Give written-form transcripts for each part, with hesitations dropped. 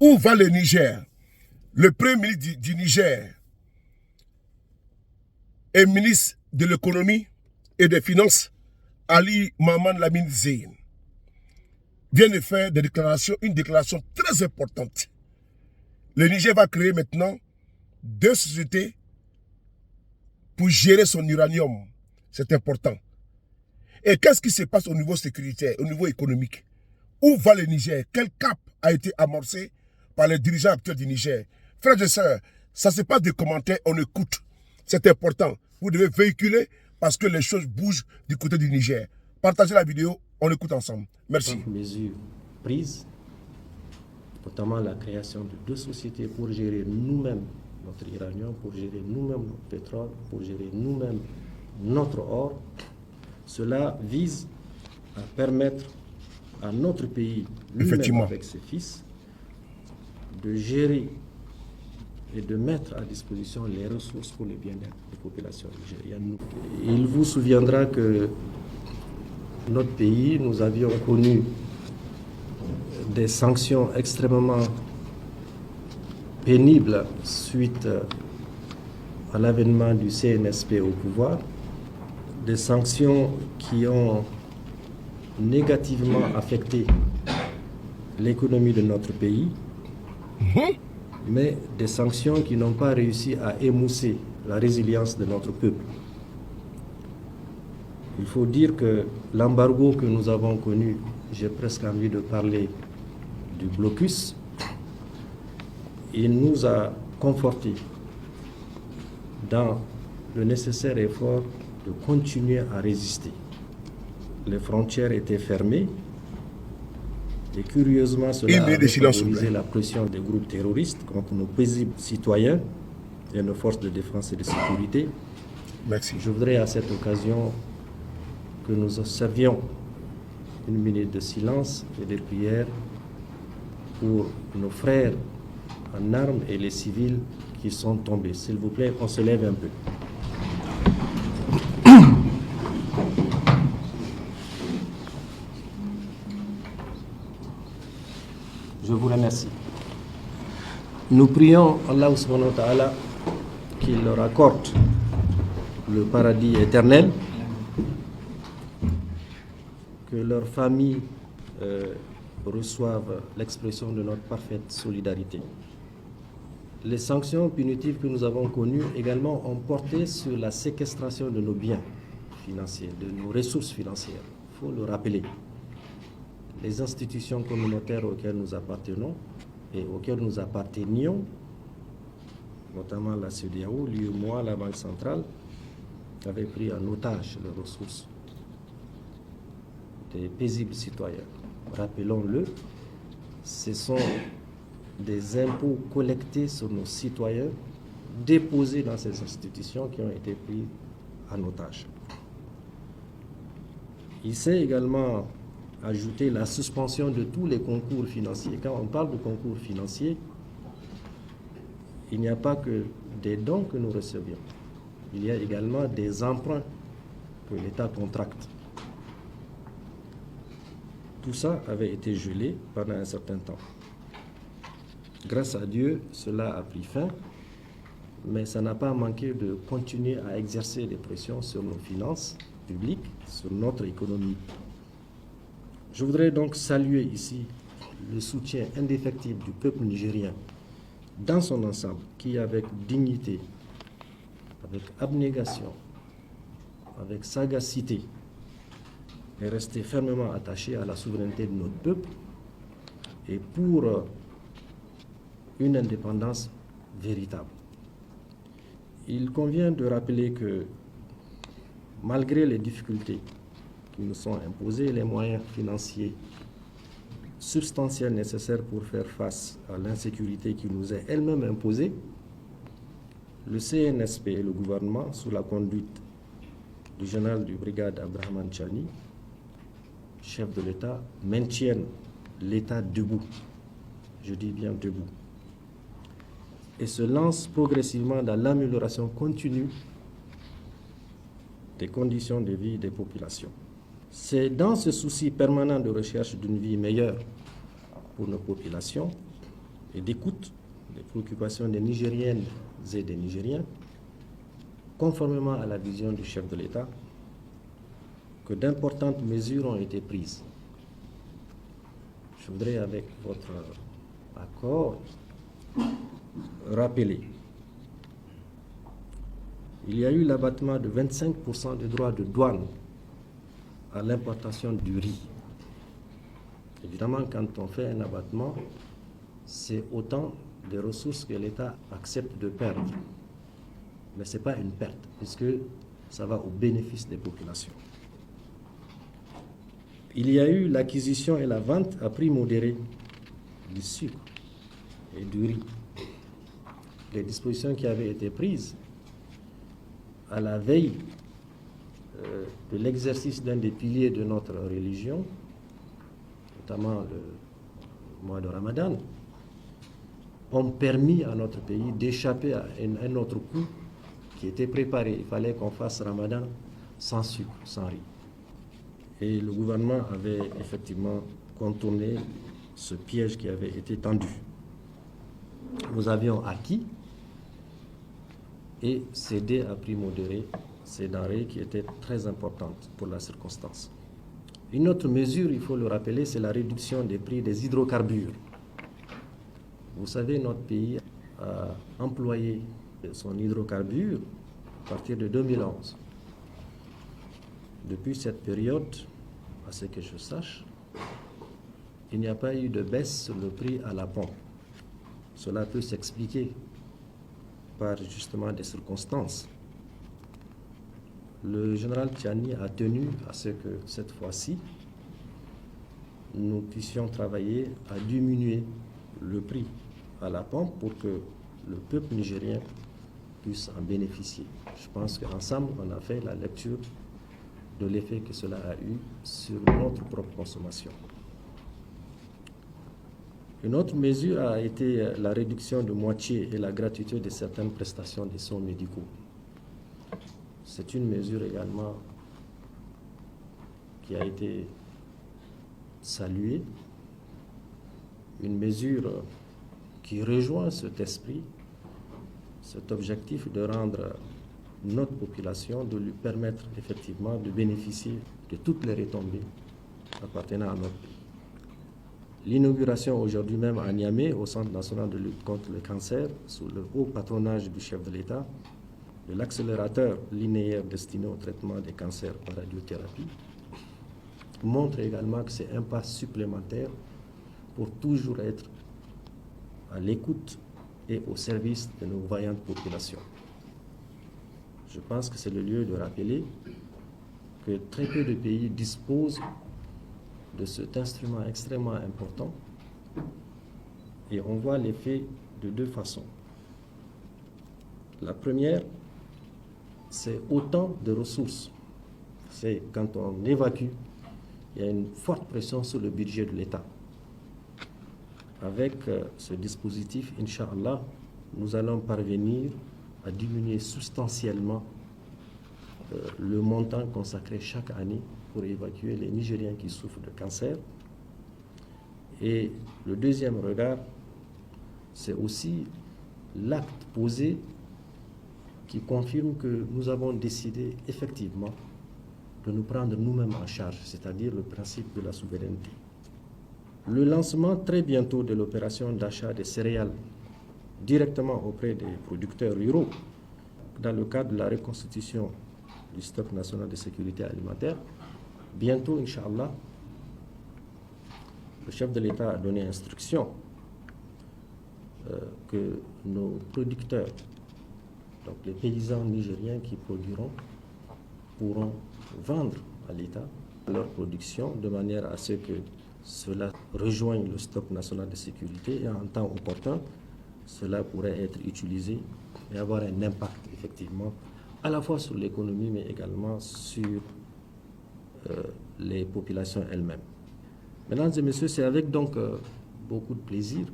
Où va le Niger? Le premier ministre du Niger et ministre de l'économie et des finances, Ali Maman Lamine Zeyn, vient de faire une déclaration très importante. Le Niger va créer maintenant 2 sociétés pour gérer son uranium. C'est important. Et qu'est-ce qui se passe au niveau sécuritaire, au niveau économique? Où va le Niger? Quel cap a été amorcé par les dirigeants actuels du Niger? Frères et sœurs, ça ne se passe des commentaires, on écoute. C'est important. Vous devez véhiculer parce que les choses bougent du côté du Niger. Partagez la vidéo, on écoute ensemble. Merci. Mesures prises, notamment la création de 2 sociétés pour gérer nous-mêmes notre uranium, pour gérer nous-mêmes notre pétrole, pour gérer nous-mêmes notre or. Cela vise à permettre à notre pays, lui-même avec ses fils, de gérer et de mettre à disposition les ressources pour le bien-être des populations nigériennes. Il vous souviendra que notre pays, nous avions connu des sanctions extrêmement pénibles suite à l'avènement du CNSP au pouvoir, des sanctions qui ont négativement affecté l'économie de notre pays, mais des sanctions qui n'ont pas réussi à émousser la résilience de notre peuple. Il faut dire que l'embargo que nous avons connu, j'ai presque envie de parler du blocus, il nous a confortés dans le nécessaire effort de continuer à résister. Les frontières étaient fermées et curieusement cela a favorisé la pression des groupes terroristes contre nos paisibles citoyens et nos forces de défense et de sécurité. Merci. Je voudrais à cette occasion que nous observions une minute de silence et de prière pour nos frères en armes et les civils qui sont tombés. S'il vous plaît, on se lève un peu. Je vous remercie. Nous prions Allah subhanahu wa ta'ala qu'il leur accorde le paradis éternel, que leurs familles reçoivent l'expression de notre parfaite solidarité. Les sanctions punitives que nous avons connues également ont porté sur la séquestration de nos biens financiers, de nos ressources financières. Il faut le rappeler. Les institutions communautaires auxquelles nous appartenons et auxquelles nous appartenions, notamment la CEDEAO, l'UEMOA, la Banque centrale, avaient pris en otage les ressources des paisibles citoyens. Rappelons-le, ce sont des impôts collectés sur nos citoyens, déposés dans ces institutions qui ont été pris en otage. Il s'est également ajouté la suspension de tous les concours financiers. Quand on parle de concours financiers, il n'y a pas que des dons que nous recevions. Il y a également des emprunts que l'État contracte. Tout ça avait été gelé pendant un certain temps. Grâce à Dieu, cela a pris fin, mais ça n'a pas manqué de continuer à exercer des pressions sur nos finances publiques, sur notre économie. Je voudrais donc saluer ici le soutien indéfectible du peuple nigérien dans son ensemble, qui avec dignité, avec abnégation, avec sagacité, est resté fermement attaché à la souveraineté de notre peuple et pour une indépendance véritable. Il convient de rappeler que malgré les difficultés qui nous sont imposées, les moyens financiers substantiels nécessaires pour faire face à l'insécurité qui nous est elle-même imposée, le CNSP et le gouvernement, sous la conduite du général du brigade Abraham Tchani, chef de l'État, maintiennent l'État debout. Je dis bien debout. Et se lancent progressivement dans l'amélioration continue des conditions de vie des populations. C'est dans ce souci permanent de recherche d'une vie meilleure pour nos populations et d'écoute des préoccupations des Nigériennes et des Nigériens, conformément à la vision du chef de l'État, que d'importantes mesures ont été prises. Je voudrais, avec votre accord, rappeler. Il y a eu l'abattement de 25% des droits de douane à l'importation du riz. Évidemment, quand on fait un abattement, c'est autant de ressources que l'État accepte de perdre. Mais ce n'est pas une perte, puisque ça va au bénéfice des populations. Il y a eu l'acquisition et la vente à prix modéré du sucre et du riz. Les dispositions qui avaient été prises à la veille de l'exercice d'un des piliers de notre religion, notamment le mois de Ramadan, ont permis à notre pays d'échapper à un autre coup qui était préparé. Il fallait qu'on fasse Ramadan sans sucre, sans riz. Et le gouvernement avait effectivement contourné ce piège qui avait été tendu. Nous avions acquis et cédé à prix modéré ces denrées qui étaient très importantes pour la circonstance. Une autre mesure, il faut le rappeler, c'est la réduction des prix des hydrocarbures. Vous savez, notre pays a employé son hydrocarbure à partir de 2011. Depuis cette période, à ce que je sache, il n'y a pas eu de baisse sur le prix à la pompe. Cela peut s'expliquer par justement des circonstances. Le général Tchiani a tenu à ce que cette fois-ci, nous puissions travailler à diminuer le prix à la pompe pour que le peuple nigérien puisse en bénéficier. Je pense qu'ensemble, on a fait la lecture de l'effet que cela a eu sur notre propre consommation. Une autre mesure a été la réduction de moitié et la gratuité de certaines prestations des soins médicaux. C'est une mesure également qui a été saluée, une mesure qui rejoint cet esprit, cet objectif de rendre notre population, de lui permettre effectivement de bénéficier de toutes les retombées appartenant à notre pays. L'inauguration aujourd'hui même à Niamey, au Centre national de lutte contre le cancer, sous le haut patronage du chef de l'État, de l'accélérateur linéaire destiné au traitement des cancers par radiothérapie, montre également que c'est un pas supplémentaire pour toujours être à l'écoute et au service de nos vaillantes populations. Je pense que c'est le lieu de rappeler que très peu de pays disposent de cet instrument extrêmement important et on voit l'effet de deux façons. La première, c'est autant de ressources. C'est quand on évacue, il y a une forte pression sur le budget de l'État. Avec ce dispositif, Inch'Allah, nous allons parvenir à diminuer substantiellement le montant consacré chaque année pour évacuer les Nigériens qui souffrent de cancer. Et le deuxième regard, c'est aussi l'acte posé qui confirme que nous avons décidé effectivement de nous prendre nous-mêmes en charge, c'est-à-dire le principe de la souveraineté. Le lancement très bientôt de l'opération d'achat des céréales directement auprès des producteurs ruraux dans le cadre de la reconstitution du stock national de sécurité alimentaire. Bientôt, Inch'Allah, le chef de l'État a donné instruction que nos producteurs, donc les paysans nigériens qui produiront, pourront vendre à l'État leur production de manière à ce que cela rejoigne le stock national de sécurité et en temps opportun, cela pourrait être utilisé et avoir un impact effectivement à la fois sur l'économie mais également sur les populations elles-mêmes. Mesdames et messieurs, c'est avec donc beaucoup de plaisir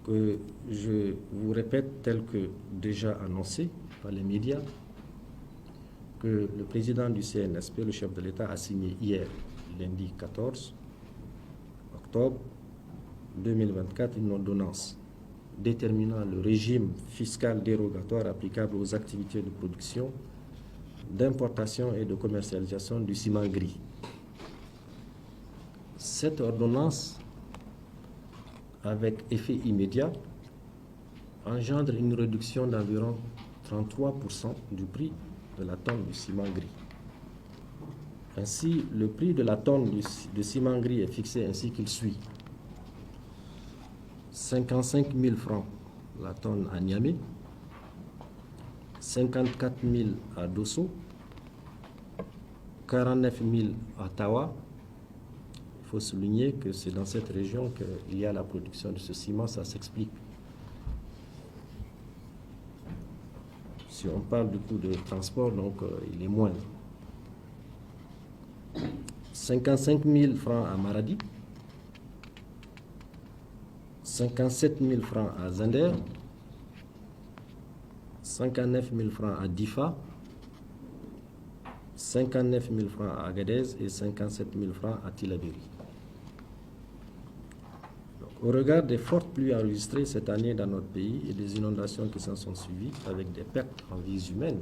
que je vous répète, tel que déjà annoncé par les médias, que le président du CNSP, le chef de l'État, a signé hier, lundi 14 octobre 2024, une ordonnance déterminant le régime fiscal dérogatoire applicable aux activités de production, d'importation et de commercialisation du ciment gris. Cette ordonnance, avec effet immédiat, engendre une réduction d'environ 33% du prix de la tonne du ciment gris. Ainsi, le prix de la tonne de ciment gris est fixé ainsi qu'il suit. 55 000 francs la tonne à Niamey, 54 000 à Dosso, 49 000 à Tawa. Il faut souligner que c'est dans cette région qu'il y a la production de ce ciment, ça s'explique. Si on parle du coût de transport, donc il est moindre. 55 000 francs à Maradi, 57 000 francs à Zender, 59 000 francs à Difa, 59 000 francs à Agadez et 57 000 francs à Tillabéri. Au regard des fortes pluies enregistrées cette année dans notre pays et des inondations qui s'en sont suivies, avec des pertes en vies humaines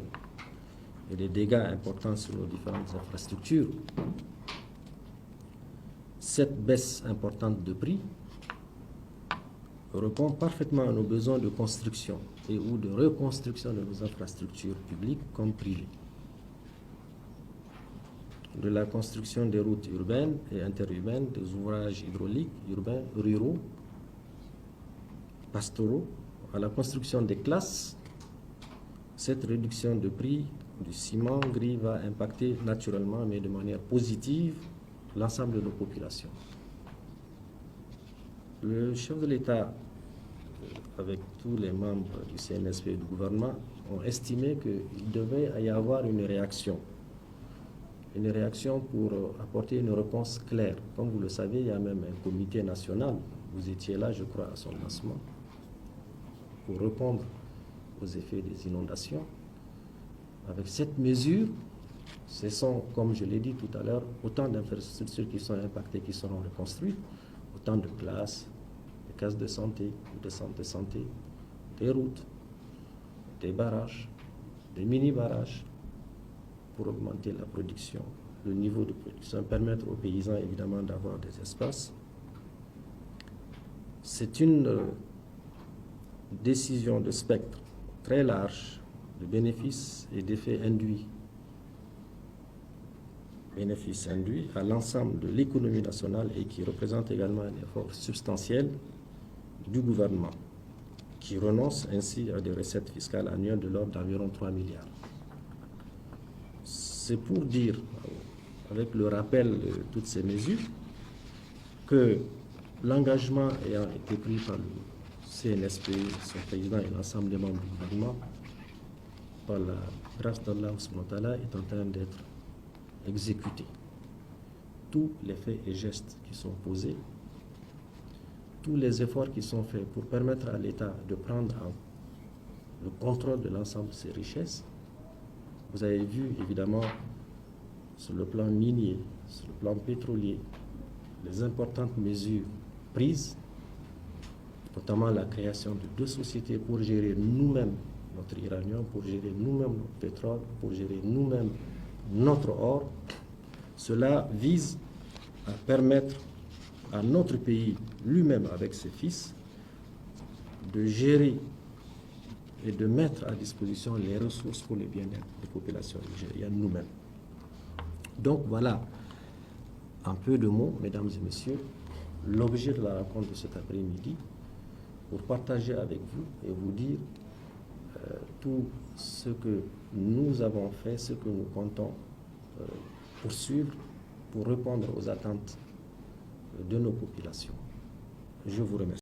et des dégâts importants sur nos différentes infrastructures, cette baisse importante de prix répond parfaitement à nos besoins de construction et ou de reconstruction de nos infrastructures publiques comme privées, de la construction des routes urbaines et interurbaines, des ouvrages hydrauliques urbains, ruraux, pastoraux, à la construction des classes. Cette réduction de prix du ciment gris va impacter naturellement, mais de manière positive, l'ensemble de nos populations. Le chef de l'État, avec tous les membres du CNSP et du gouvernement, ont estimé qu'il devait y avoir une réaction pour apporter une réponse claire. Comme vous le savez, il y a même un comité national, vous étiez là, je crois, à son lancement, pour répondre aux effets des inondations. Avec cette mesure, ce sont, comme je l'ai dit tout à l'heure, autant d'infrastructures qui sont impactées, qui seront reconstruites, autant de classes, des cases de santé, des centres de santé, des routes, des barrages, des mini-barrages, pour augmenter la production, le niveau de production, permettre aux paysans évidemment d'avoir des espaces. C'est une décision de spectre très large de bénéfices et d'effets induits. Bénéfices induits à l'ensemble de l'économie nationale et qui représente également un effort substantiel du gouvernement, qui renonce ainsi à des recettes fiscales annuelles de l'ordre d'environ 3 milliards. C'est pour dire, avec le rappel de toutes ces mesures, que l'engagement ayant été pris par le CNSP, son président et l'ensemble des membres du gouvernement, par la grâce d'Allah est en train d'être exécuté. Tous les faits et gestes qui sont posés, tous les efforts qui sont faits pour permettre à l'État de prendre le contrôle de l'ensemble de ses richesses. Vous avez vu évidemment sur le plan minier, sur le plan pétrolier, les importantes mesures prises, notamment la création de 2 sociétés pour gérer nous-mêmes notre uranium, pour gérer nous-mêmes notre pétrole, pour gérer nous-mêmes notre or. Cela vise à permettre à notre pays lui-même, avec ses fils, de gérer et de mettre à disposition les ressources pour le bien-être des populations nigériennes nous-mêmes. Donc voilà, en peu de mots, mesdames et messieurs, l'objet de la rencontre de cet après-midi, pour partager avec vous et vous dire tout ce que nous avons fait, ce que nous comptons poursuivre pour répondre aux attentes de nos populations. Je vous remercie.